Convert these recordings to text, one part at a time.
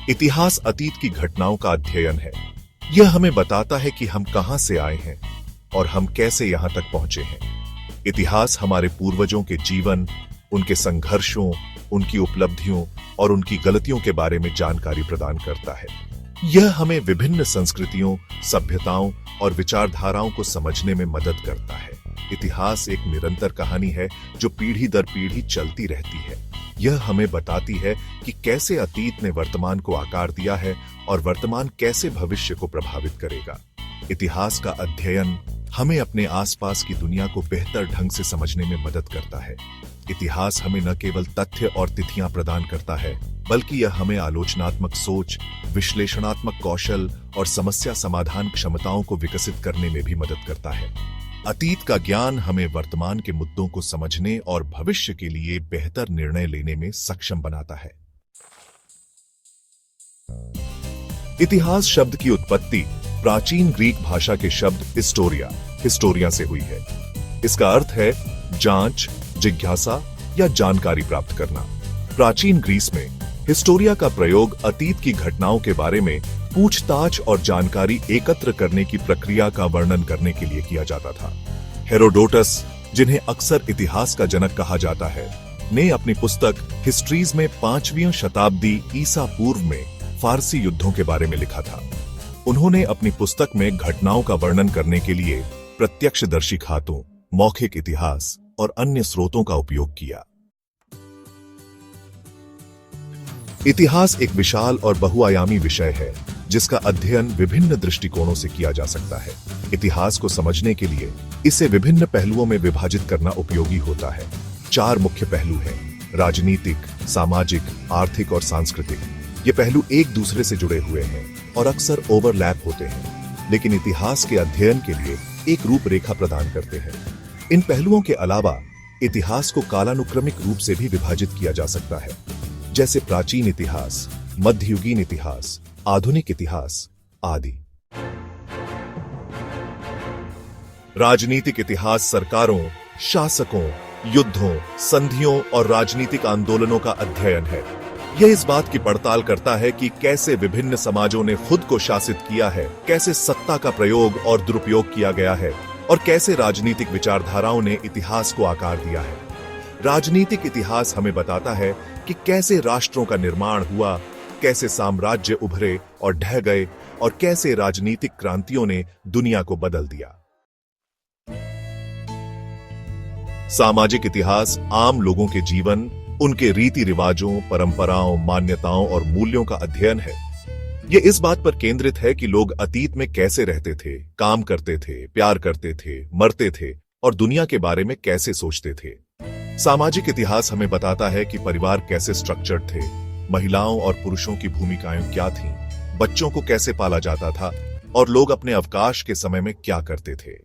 इतिहास अतीत की घटनाओं का अध्ययन है। यह हमें बताता है कि हम कहां से आए हैं और हम कैसे यहां तक पहुंचे हैं। इतिहास हमारे पूर्वजों के जीवन, उनके संघर्षों, उनकी उपलब्धियों और उनकी गलतियों के बारे में जानकारी प्रदान करता है। यह हमें विभिन्न संस्कृतियों, सभ्यताओं और विचारधाराओं को समझने में मदद करता है। इतिहास एक निरंतर कहानी है जो पीढ़ी दर पीढ़ी चलती रहती है। यह हमें बताती है कि कैसे अतीत ने वर्तमान को आकार दिया है और वर्तमान कैसे भविष्य को प्रभावित करेगा। इतिहास का अध्ययन हमें अपने आसपास की दुनिया को बेहतर ढंग से समझने में मदद करता है। इतिहास हमें न केवल तथ्य और तिथियां प्रदान करता है, बल्कि यह हमें आलोचनात्मक सोच, विश्लेषणात्मक कौशल और समस्या समाधान क्षमताओं को विकसित करने में भी मदद करता है। अतीत का ज्ञान हमें वर्तमान के मुद्दों को समझने और भविष्य के लिए बेहतर निर्णय लेने में सक्षम बनाता है। इतिहास शब्द की उत्पत्ति प्राचीन ग्रीक भाषा के शब्द हिस्टोरिया से हुई है। इसका अर्थ है जांच, जिज्ञासा या जानकारी प्राप्त करना। प्राचीन ग्रीस में हिस्टोरिया का प्रयोग अतीत की घटनाओं के बारे में पूछताछ और जानकारी एकत्र करने की प्रक्रिया का वर्णन करने के लिए किया जाता था। हेरोडोटस, जिन्हें अक्सर इतिहास का जनक कहा जाता है, ने अपनी पुस्तक हिस्ट्रीज में 5वीं शताब्दी ईसा पूर्व में फारसी युद्धों के बारे में लिखा था। उन्होंने अपनी पुस्तक में घटनाओं का वर्णन करने के लिए प्रत्यक्षदर्शी खातों, मौखिक इतिहास और अन्य स्रोतों का उपयोग किया। इतिहास एक विशाल और बहुआयामी विषय है जिसका अध्ययन विभिन्न दृष्टिकोणों से किया जा सकता है। इतिहास को समझने के लिए इसे विभिन्न पहलुओं में विभाजित करना उपयोगी होता है। 4 मुख्य पहलू हैं: राजनीतिक, सामाजिक, आर्थिक और सांस्कृतिक। ये पहलू एक दूसरे से जुड़े हुए हैं और अक्सर ओवरलैप होते हैं, लेकिन इतिहास के अध्ययन के लिए एक रूपरेखा प्रदान करते हैं। इन पहलुओं के अलावा इतिहास को कालानुक्रमिक रूप से भी विभाजित किया जा सकता है, जैसे प्राचीन इतिहास, मध्ययुगीन इतिहास, आधुनिक इतिहास आदि। राजनीतिक इतिहास सरकारों, शासकों, युद्धों, संधियों और राजनीतिक आंदोलनों का अध्ययन है। यह इस बात की पड़ताल करता है कि कैसे विभिन्न समाजों ने खुद को शासित किया है, कैसे सत्ता का प्रयोग और दुरुपयोग किया गया है और कैसे राजनीतिक विचारधाराओं ने इतिहास को आकार दिया है। राजनीतिक इतिहास हमें बताता है कि कैसे राष्ट्रों का निर्माण हुआ, कैसे साम्राज्य उभरे और ढह गए और कैसे राजनीतिक क्रांतियों ने दुनिया को बदल दिया। सामाजिक इतिहास आम लोगों के जीवन, उनके रीति रिवाजों, परंपराओं, मान्यताओं और मूल्यों का अध्ययन है। यह इस बात पर केंद्रित है कि लोग अतीत में कैसे रहते थे, काम करते थे, प्यार करते थे, मरते थे और दुनिया के बारे में कैसे सोचते थे। सामाजिक इतिहास हमें बताता है कि परिवार कैसे स्ट्रक्चर्ड थे, महिलाओं और पुरुषों की भूमिकाएं क्या थीं, बच्चों को कैसे पाला जाता था और लोग अपने अवकाश के समय में क्या करते थे।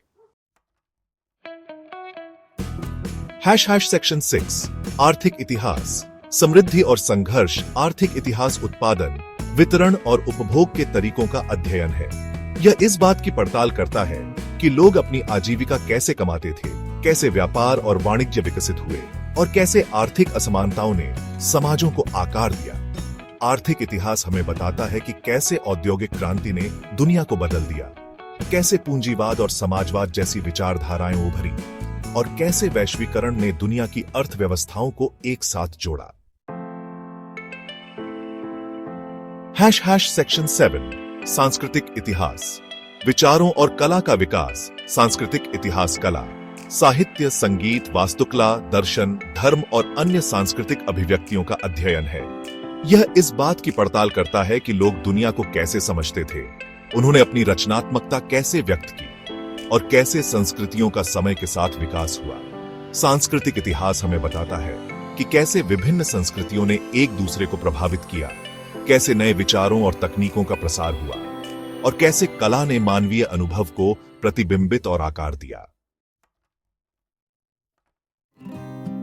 सेक्शन 6 आर्थिक इतिहास, समृद्धि और संघर्ष। आर्थिक इतिहास उत्पादन, वितरण और उपभोग के तरीकों का अध्ययन है। यह इस बात की पड़ताल करता है कि लोग अपनी आजीविका कैसे कमाते थे, कैसे व्यापार और वाणिज्य विकसित हुए और कैसे आर्थिक असमानताओं ने समाजों को आकार दिया। आर्थिक इतिहास हमें बताता है कि कैसे औद्योगिक क्रांति ने दुनिया को बदल दिया, कैसे पूंजीवाद और समाजवाद जैसी विचारधाराएं उभरी और कैसे वैश्वीकरण ने दुनिया की अर्थव्यवस्थाओं को एक साथ जोड़ा। सेक्शन 7 सांस्कृतिक इतिहास, विचारों और कला का विकास। सांस्कृतिक इतिहास कला, साहित्य, संगीत, वास्तुकला, दर्शन, धर्म और अन्य सांस्कृतिक अभिव्यक्तियों का अध्ययन है। यह इस बात की पड़ताल करता है कि लोग दुनिया को कैसे समझते थे, उन्होंने अपनी रचनात्मकता कैसे व्यक्त की और कैसे संस्कृतियों का समय के साथ विकास हुआ। सांस्कृतिक इतिहास हमें बताता है कि कैसे विभिन्न संस्कृतियों ने एक दूसरे को प्रभावित किया, कैसे नए विचारों और तकनीकों का प्रसार हुआ और कैसे कला ने मानवीय अनुभव को प्रतिबिंबित और आकार दिया।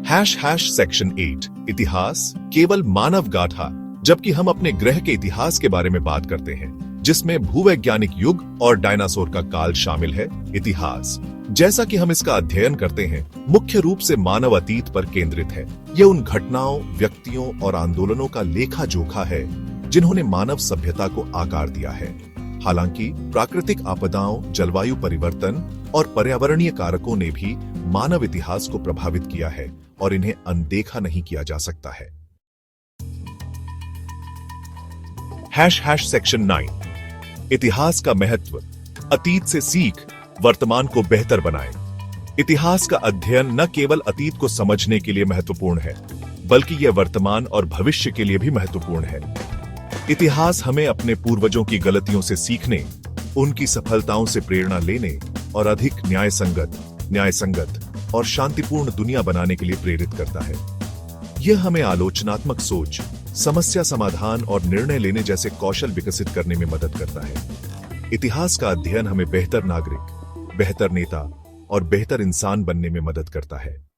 सेक्शन 8 इतिहास केवल मानव गाथा। जबकि हम अपने ग्रह के इतिहास के बारे में बात करते हैं, जिसमें भूवैज्ञानिक युग और डायनासोर का काल शामिल है, इतिहास जैसा कि हम इसका अध्ययन करते हैं मुख्य रूप से मानव अतीत पर केंद्रित है। यह उन घटनाओं, व्यक्तियों और आंदोलनों का लेखा जोखा है जिन्होंने मानव सभ्यता को आकार दिया है। हालांकि प्राकृतिक आपदाओं, जलवायु परिवर्तन और पर्यावरणीय कारकों ने भी मानव इतिहास को प्रभावित किया है और इन्हें अनदेखा नहीं किया जा सकता है। सेक्शन 9 इतिहास का महत्व। अतीत से सीख वर्तमान को बेहतर बनाए। इतिहास का अध्ययन न केवल अतीत को समझने के लिए महत्वपूर्ण है, बल्कि यह वर्तमान और भविष्य के लिए भी महत्वपूर्ण है। इतिहास हमें अपने पूर्वजों की गलतियों से सीखने, उनकी सफलताओं से प्रेरणा लेने और अधिक न्यायसंगत और शांतिपूर्ण दुनिया बनाने के लिए प्रेरित करता है। यह हमें आलोचनात्मक सोच, समस्या समाधान और निर्णय लेने जैसे कौशल विकसित करने में मदद करता है। इतिहास का अध्ययन हमें बेहतर नागरिक, बेहतर नेता और बेहतर इंसान बनने में मदद करता है।